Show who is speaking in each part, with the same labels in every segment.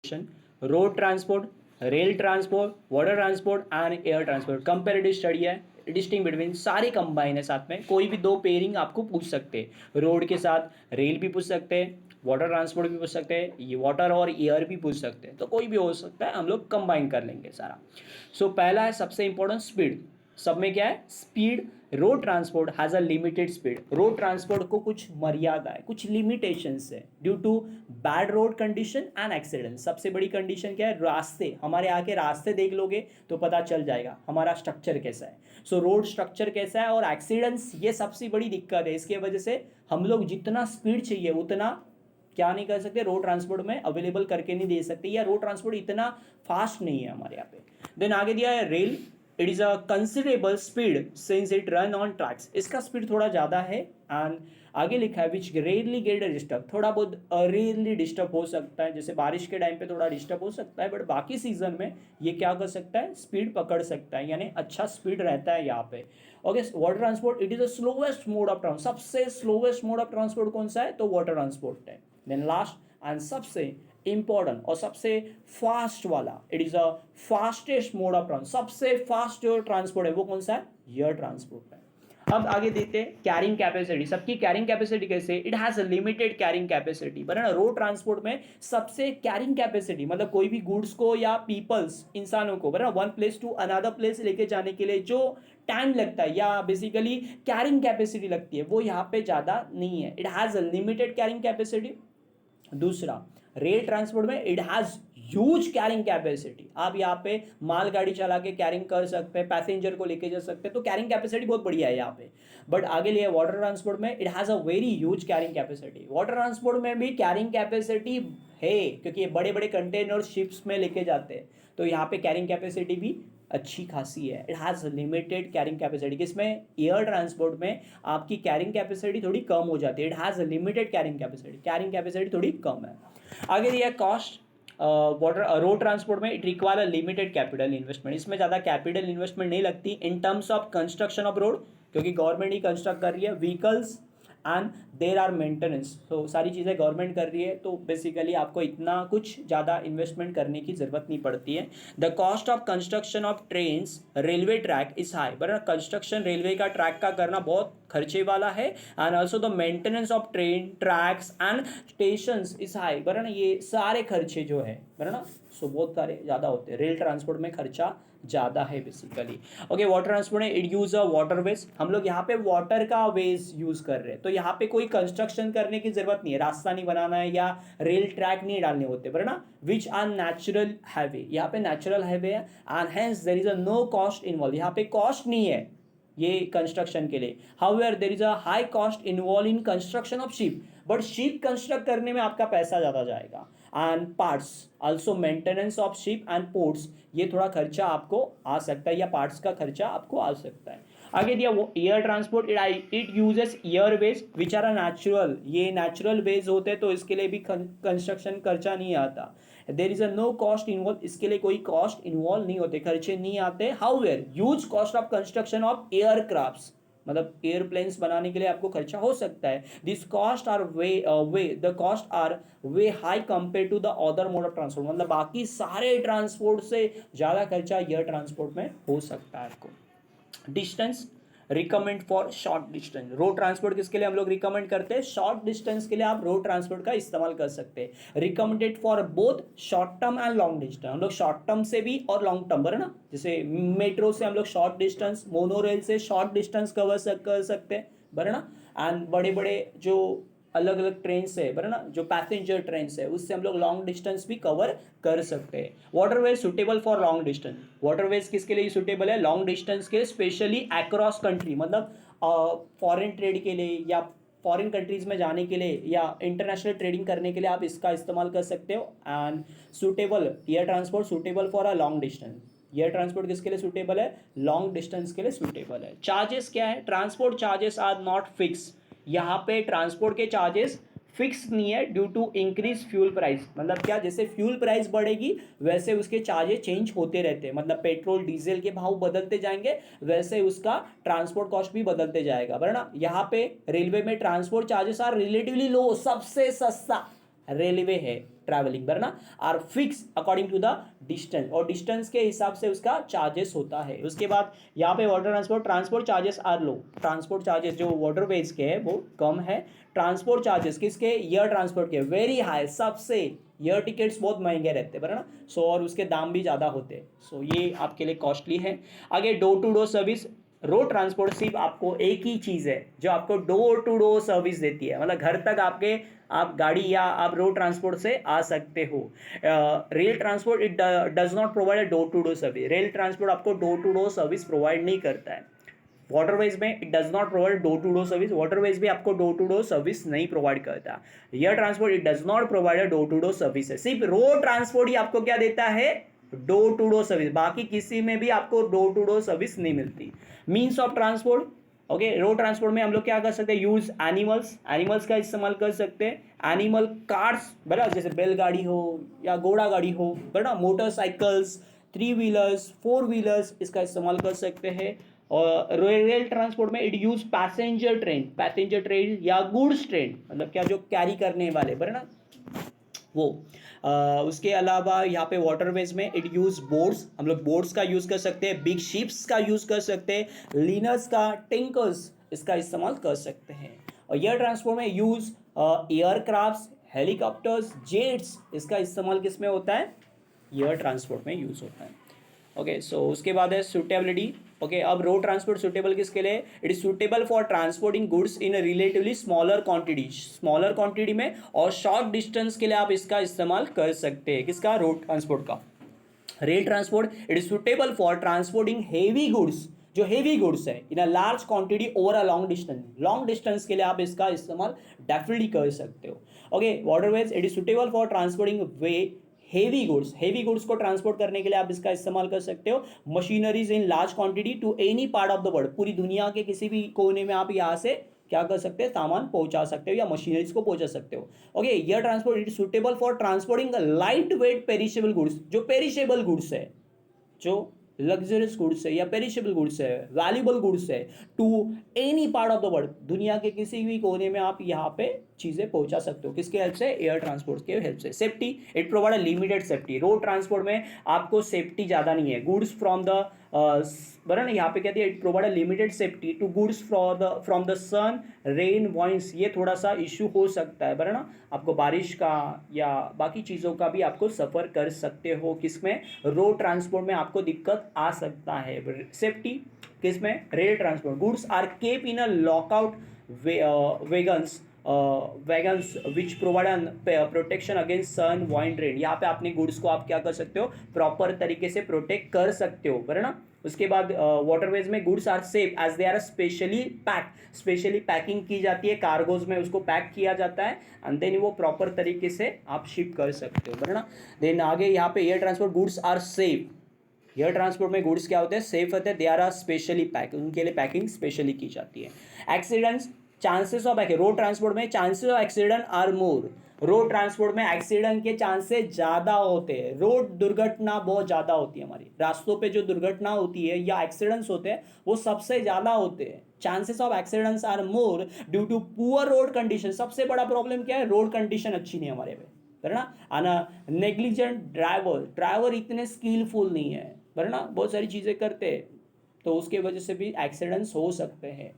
Speaker 1: Road transport, rail transport, water transport and air transport. Comparative study है, distinguish between, सारे combine है साथ में। कोई भी दो पेयरिंग आपको पूछ सकते हैं, रोड के साथ रेल भी पूछ सकते हैं, वाटर ट्रांसपोर्ट भी पूछ सकते हैं, ये वाटर और एयर भी पूछ सकते हैं, तो कोई भी हो सकता है, हम लोग कंबाइन कर लेंगे सारा। सो पहला है सबसे इंपॉर्टेंट स्पीड। सब में क्या है? Speed. Road transport has a limited speed. Road transport को कुछ मर्यादा है, कुछ लिमिटेशंस है due to bad road condition and accident. सबसे बड़ी कंडीशन क्या है? रास्ते। हमारे यहाँ के रास्ते देख लोगे तो पता चल जाएगा हमारा स्ट्रक्चर कैसा है। सो रोड स्ट्रक्चर कैसा है और एक्सीडेंट्स, ये सबसे बड़ी दिक्कत है। इसके वजह से हम लोग जितना स्पीड चाहिए उतना क्या नहीं कर सकते, रोड ट्रांसपोर्ट में अवेलेबल करके नहीं दे सकते, या रोड ट्रांसपोर्ट इतना फास्ट नहीं है हमारे यहाँ पे। देन आगे दिया है rail. It is a considerable speed since it run on tracks. इसका स्पीड थोड़ा ज़्यादा है। एंड आगे लिखा है विच रेयरली गेट डिस्टर्ब। थोड़ा बहुत रेयरली डिस्टर्ब हो सकता है, जैसे बारिश के टाइम पे थोड़ा डिस्टर्ब हो सकता है, बट बाकी सीजन में ये क्या कर सकता है? स्पीड पकड़ सकता है, यानी अच्छा स्पीड रहता है यहाँ पे। Okay, water transport, it is the slowest mode of transport. सबसे स्लोवेस्ट मोड ऑफ ट्रांसपोर्ट कौन सा है? तो वाटर ट्रांसपोर्ट है। देन लास्ट एंड सबसे इंपॉर्टेंट और सबसे फास्ट वाला, it is a fastest mode of transport. सबसे फास्ट जो ट्रांसपोर्ट है वो कौन सा है? एयर ट्रांसपोर्ट है। अब आगे देखते हैं कैरिंग कैपेसिटी। सबकी कैरिंग कैपेसिटी कैसे? It has a limited carrying capacity. पर ना रोड ट्रांसपोर्ट में सबसे कैरिंग कैपेसिटी, मतलब कोई भी गुड्स को या पीपल्स, इंसानों को बराबर one place to another place लेके जाने के लिए जो टाइम लगता है या बेसिकली कैरिंग कैपेसिटी लगती है, वो यहाँ पे ज्यादा नहीं है। It has a limited carrying capacity. दूसरा, रेल ट्रांसपोर्ट में it has huge carrying capacity. आप यहाँ पे मालगाड़ी चला के कैरिंग कर सकते हैं, पैसेंजर को लेके जा सकते हैं, तो कैरिंग कैपेसिटी बहुत बढ़िया है यहाँ पे। बट आगे लिए वाटर ट्रांसपोर्ट में it has a very huge carrying capacity. Water transport में भी कैरिंग कैपेसिटी है, क्योंकि ये बड़े बड़े कंटेनर शिप्स में लेके जाते हैं, तो यहाँ पे कैरिंग कैपेसिटी भी अच्छी खासी है। It has limited carrying capacity. किसमें? एयर ट्रांसपोर्ट में आपकी कैरिंग कैपेसिटी थोड़ी कम हो जाती है। It has limited carrying capacity, carrying capacity थोड़ी कम है। आगे दिया कॉस्ट। वाटर रोड ट्रांसपोर्ट में it require a limited capital investment. इसमें ज़्यादा कैपिटल इन्वेस्टमेंट नहीं लगती in terms of construction of road, क्योंकि गवर्नमेंट ही कंस्ट्रक्ट कर रही है, vehicles and there are maintenance, तो सारी चीज़ें गवर्नमेंट कर रही है, तो बेसिकली आपको इतना कुछ ज़्यादा इन्वेस्टमेंट करने की ज़रूरत नहीं पड़ती है। The cost of construction of trains railway track is high. बराबर, कंस्ट्रक्शन रेलवे का ट्रैक का करना बहुत खर्चे वाला है। And also the maintenance of train tracks and station is high. बराबर ना, ये सारे खर्चे जो है बराबर ना, सो बहुत सारे ज़्यादा होते हैं। रेल ट्रांसपोर्ट में खर्चा ज़्यादा है बेसिकली। ओके, वाटर ट्रांसपोर्ट में it use a water veg. हम लोग यहाँ पे वाटर का वेज यूज कर रहे हैं, तो यहाँ पे कोई कंस्ट्रक्शन करने की जरूरत नहीं है, रास्ता नहीं बनाना है या रेल ट्रैक नहीं डालने होते बराबर ना। विच आर नेचुरल हाईवे, यहाँ पे नेचुरल हाईवे है and hence there is a no cost involve. यहाँ पे कॉस्ट नहीं है ये कंस्ट्रक्शन के लिए। However there is a high cost involve in construction of ship, but ship construct करने में आपका पैसा ज़्यादा जाएगा। And parts also maintenance of ship and ports, ये थोड़ा खर्चा आपको आ सकता है, या पार्ट्स का खर्चा आपको आ सकता है। आगे दिया वो air transport. It uses airways which are natural. ये नेचुरल वेज होते हैं, तो इसके लिए भी कंस्ट्रक्शन खर्चा नहीं आता। There is a no cost involve, इसके लिए कोई कॉस्ट इन्वॉल्व नहीं होते, खर्चे नहीं आते। However huge cost of construction of aircraft, मतलब एयरप्लेन्स बनाने के लिए आपको खर्चा हो सकता है। This cost are the cost are way high compare to the other mode of transport, मतलब बाकी सारे ट्रांसपोर्ट से ज़्यादा खर्चा एयर ट्रांसपोर्ट में हो सकता है आपको। Distance recommend for short distance. Road transport किसके लिए हम लोग रिकमेंड करते हैं? शॉर्ट डिस्टेंस के लिए आप रोड ट्रांसपोर्ट का इस्तेमाल कर सकते हैं। Recommended for both short term and long distance. हम लोग शॉर्ट टर्म से भी और लॉन्ग टर्म है ना, जैसे मेट्रो से हम लोग शॉर्ट डिस्टेंस, मोनोरेल से शॉर्ट डिस्टेंस कवर कर सकते हैं बराबर ना। एंड बड़े बड़े जो अलग अलग ट्रेन है बराबर ना, जो पैसेंजर ट्रेन है, उससे हम लोग लॉन्ग डिस्टेंस भी कवर कर सकते हैं। Waterways suitable for long distance. Waterways किसके लिए सुटेबल है? लॉन्ग डिस्टेंस के, स्पेशली अक्रॉस कंट्री, मतलब फॉरेन ट्रेड के लिए या फॉरेन कंट्रीज में जाने के लिए या इंटरनेशनल ट्रेडिंग करने के लिए आप इसका इस्तेमाल कर सकते हो। And suitable air transport suitable for a long distance. Air transport किसके लिए सुटेबल है? लॉन्ग डिस्टेंस के लिए सुटेबल है। चार्जेस क्या है? Transport charges are not fix. यहाँ पे ट्रांसपोर्ट के चार्जेस फिक्स नहीं है due to increase fuel price. मतलब क्या? जैसे फ्यूल प्राइस बढ़ेगी वैसे उसके चार्जेस चेंज होते रहते हैं, मतलब पेट्रोल डीजल के भाव बदलते जाएंगे वैसे उसका ट्रांसपोर्ट कॉस्ट भी बदलते जाएगा बराबर ना। यहाँ पे रेलवे में transport charges are relatively low, सबसे सस्ता रेलवे है ट्रैवलिंग, बरना are fix according to the distance, और डिस्टेंस के हिसाब से उसका चार्जेस होता है। उसके बाद यहाँ पे water transport charges are low, transport charges जो वाटरवेज के हैं वो कम है। ट्रांसपोर्ट चार्जेस किसके, एयर ट्रांसपोर्ट के वेरी हाई, सबसे एयर टिकट्स बहुत महंगे रहते हैं, बराबर ना। सो और उसके दाम भी ज़्यादा होते हैं, सो ये आपके लिए कॉस्टली है। आगे door to door service, road transport सिर्फ आपको एक ही चीज़ है जो आपको डोर टू डोर सर्विस देती है, मतलब घर तक आपके आप गाड़ी या आप रोड ट्रांसपोर्ट से आ सकते हो। Rail transport it does not provide door to door service, rail transport आपको door to door service provide नहीं करता है। वाटरवेज में it does not provide door to door service, waterways भी आपको डोर टू डोर सर्विस नहीं provide करता। Air transport it does not provide door to door service है, सिर्फ रोड ट्रांसपोर्ट ही आपको क्या देता है, डोर टू डोर सर्विस, बाकी किसी में भी आपको डोर टू डोर सर्विस नहीं मिलती। Means of transport, okay, road transport में हम लोग क्या कर सकते हैं, यूज एनिमल्स का इस्तेमाल कर सकते हैं, एनिमल कार्स, बराबर, जैसे बैलगाड़ी हो या घोड़ा गाड़ी हो, बराबर, मोटरसाइकिल्स, 3 व्हीलर्स 4 व्हीलर्स इसका इस्तेमाल कर सकते हैं। और रेल ट्रांसपोर्ट में इट यूज पैसेंजर ट्रेन या गुड्स ट्रेन, मतलब क्या जो कैरी करने वाले, बराबर ना वो। उसके अलावा यहाँ पे वाटरवेज में इट यूज बोट्स, हम लोग बोट्स का यूज़ कर सकते हैं, बिग शिप्स का यूज़ कर सकते हैं, लीनर्स का, टैंकर्स इसका इस्तेमाल कर सकते हैं। और एयर ट्रांसपोर्ट में यूज़ एयरक्राफ्ट्स, हेलीकॉप्टर्स, जेट्स इसका इस्तेमाल किस में होता है, एयर ट्रांसपोर्ट में यूज़ होता है। ओके, सो उसके बाद है सुटेबिलिटी। ओके, अब रोड ट्रांसपोर्ट सुटेबल किसके लिए, it is suitable for transporting goods in relatively smaller quantity में, और शॉर्ट डिस्टेंस के लिए आप इसका इस्तेमाल कर सकते हैं, किसका, रोड ट्रांसपोर्ट का। Rail transport it is suitable for transporting heavy goods, जो हेवी गुड्स है in a large quantity over a long distance के लिए आप इसका इस्तेमाल डेफिनेटली कर सकते हो। Okay, waterways it is suitable for transporting heavy goods को ट्रांसपोर्ट करने के लिए आप इसका इस्तेमाल कर सकते हो। Machineries in large quantity to any part of the world, पूरी दुनिया के किसी भी कोने में आप यहाँ से क्या कर सकते हैं, सामान पहुंचा सकते हो या मशीनरीज को पहुंचा सकते हो। Okay, air transport it suitable for transporting light weight perishable goods, जो पेरिशेबल गुड्स है, जो लग्जरियस गुड्स है या पेरिशेबल गुड्स है, वैल्यूबल गुड्स है, to any part of the world, दुनिया के किसी भी कोने में आप यहाँ पे चीज़ें पहुंचा सकते हो, किसके हेल्प से, एयर ट्रांसपोर्ट के हेल्प से। Safety it provide a limited safety, road transport में आपको सेफ्टी ज़्यादा नहीं है, गुड्स फ्रॉम द बराबर ना, यहाँ पे कहती है it provide a limited safety to goods from the sun, rain, winds, ये थोड़ा सा इश्यू हो सकता है, बराबर ना, आपको बारिश का या बाकी चीज़ों का भी आपको सफ़र कर सकते हो, किसमें, रोड ट्रांसपोर्ट में आपको दिक्कत आ सकता है। सेफ्टी किसमें, rail transport, goods are kept in a lockout wagons which provide protection against sun, wind, rain, यहाँ पे अपने गुड्स को आप क्या कर सकते हो, प्रॉपर तरीके से प्रोटेक्ट कर सकते हो, बराबर ना। उसके बाद वाटरवेज में goods are safe as they are specially packing की जाती है, कार्गोज में उसको पैक किया जाता है एंड देन वो प्रॉपर तरीके से आप शिप कर सकते हो, बराबर ना। देन आगे यहाँ पे air transport goods are safe, air transport में गुड्स क्या होते हैं, सेफ होते हैं, दे आर स्पेशली पैक, उनके लिए पैकिंग स्पेशली की जाती है। Accidents, chances of road transport में chances of accident are more, road transport में एक्सीडेंट के चांसेस ज़्यादा होते हैं, रोड दुर्घटना बहुत ज़्यादा होती है, हमारी रास्तों पे जो दुर्घटना होती है या एक्सीडेंट्स होते हैं वो सबसे ज़्यादा होते हैं। Chances of accidents are more due to poor road condition, सबसे बड़ा प्रॉब्लम क्या है, रोड कंडीशन अच्छी नहीं है हमारे पे, है ना, आना नेग्लिजेंट ड्राइवर इतने स्किलफुल नहीं है, है ना, बहुत सारी चीज़ें करते हैं, तो उसके वजह से भी एक्सीडेंट्स हो सकते हैं।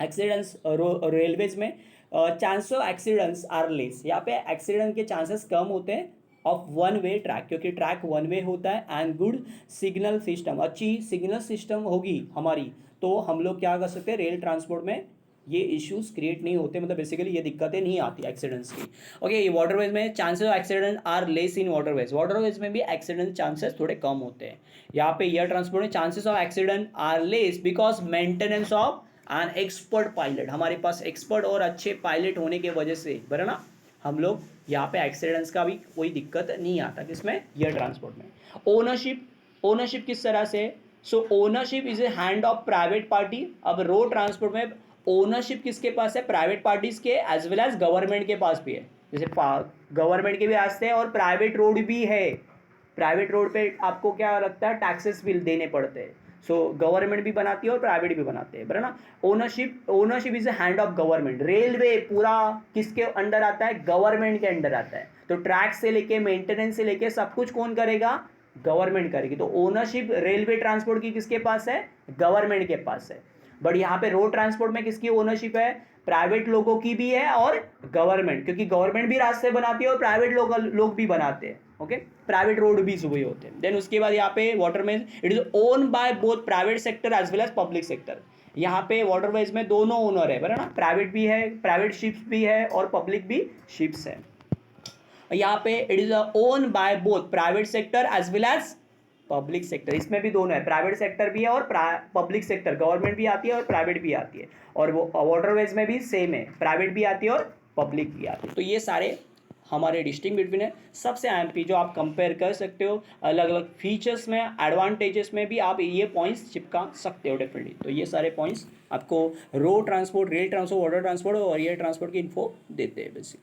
Speaker 1: एक्सीडेंट्स रेलवेज में chance of accidents are less, यहाँ पे एक्सीडेंट के चांसेस कम होते हैं ऑफ वन वे ट्रैक, क्योंकि ट्रैक वन वे होता है, एंड गुड सिग्नल सिस्टम, अच्छी सिग्नल सिस्टम होगी हमारी, तो हम लोग क्या कर सकते हैं, रेल ट्रांसपोर्ट में ये इश्यूज क्रिएट नहीं होते, मतलब बेसिकली ये दिक्कतें नहीं आती एक्सीडेंट्स की। ओके, ये वाटरवेज में chances of accident are less in waterways में भी एक्सीडेंट चांसेस थोड़े कम होते हैं। यहाँ पे एयर ट्रांसपोर्ट में chances of accident are less because maintenance of an expert pilot, हमारे पास एक्सपर्ट और अच्छे पायलट होने की वजह से, बराबर ना, हम लोग यहाँ पे एक्सीडेंट्स का भी कोई दिक्कत नहीं आता, किसमें, एयर ट्रांसपोर्ट में। ओनरशिप किस तरह से, so ownership is a hand of private party, अब रोड ट्रांसपोर्ट में ओनरशिप किसके पास है, प्राइवेट पार्टीज के एज वेल एज गवर्नमेंट के पास भी है, जैसे गवर्नमेंट के भी रास्ते हैं और प्राइवेट रोड भी है, प्राइवेट रोड पे आपको क्या लगता है, टैक्सेस भी देने पड़ते हैं, सो गवर्नमेंट भी बनाती है और प्राइवेट भी बनाते हैं, बराबर ना। Ownership is a hand of government. Railway पूरा किसके अंडर आता है? गवर्नमेंट के अंडर आता है। तो ट्रैक से लेके मेंटेनेंस से लेके सब कुछ कौन करेगा? गवर्नमेंट करेगी। तो ओनरशिप रेलवे ट्रांसपोर्ट की किसके पास है? गवर्नमेंट के पास है। बट यहाँ पे रोड ट्रांसपोर्ट में किसकी ओनरशिप है? प्राइवेट लोगों की भी है और गवर्नमेंट, क्योंकि गवर्नमेंट भी रास्ते बनाती है और प्राइवेट लोग भी बनाते हैं। ओके, प्राइवेट रोड भी वही होते हैं। देन उसके बाद यहाँ पे वाटर में it is own by both private sector as well as public sector. यहाँ पे वाटरवेज में दोनों ओनर है, बराबर ना। प्राइवेट भी है, प्राइवेट शिप्स भी है और पब्लिक भी शिप्स है। यहाँ पे it is own by both private sector as well as public sector. इसमें भी दोनों है, प्राइवेट सेक्टर भी है और पब्लिक सेक्टर, गवर्नमेंट भी आती है और प्राइवेट भी आती है। और वो वाटरवेज में भी सेम है, प्राइवेट भी आती है और पब्लिक भी आती है। तो ये सारे हमारे डिस्टिंग बिटवीन है। सबसे एमपी जो आप कंपेयर कर सकते हो अलग अलग फीचर्स में, एडवांटेजेस में भी आप ये पॉइंट्स चिपका सकते हो डेफिनेटली। तो ये सारे पॉइंट्स आपको road transport, rail transport, water transport और एयर ट्रांसपोर्ट की इन्फो देते हैं बेसिक।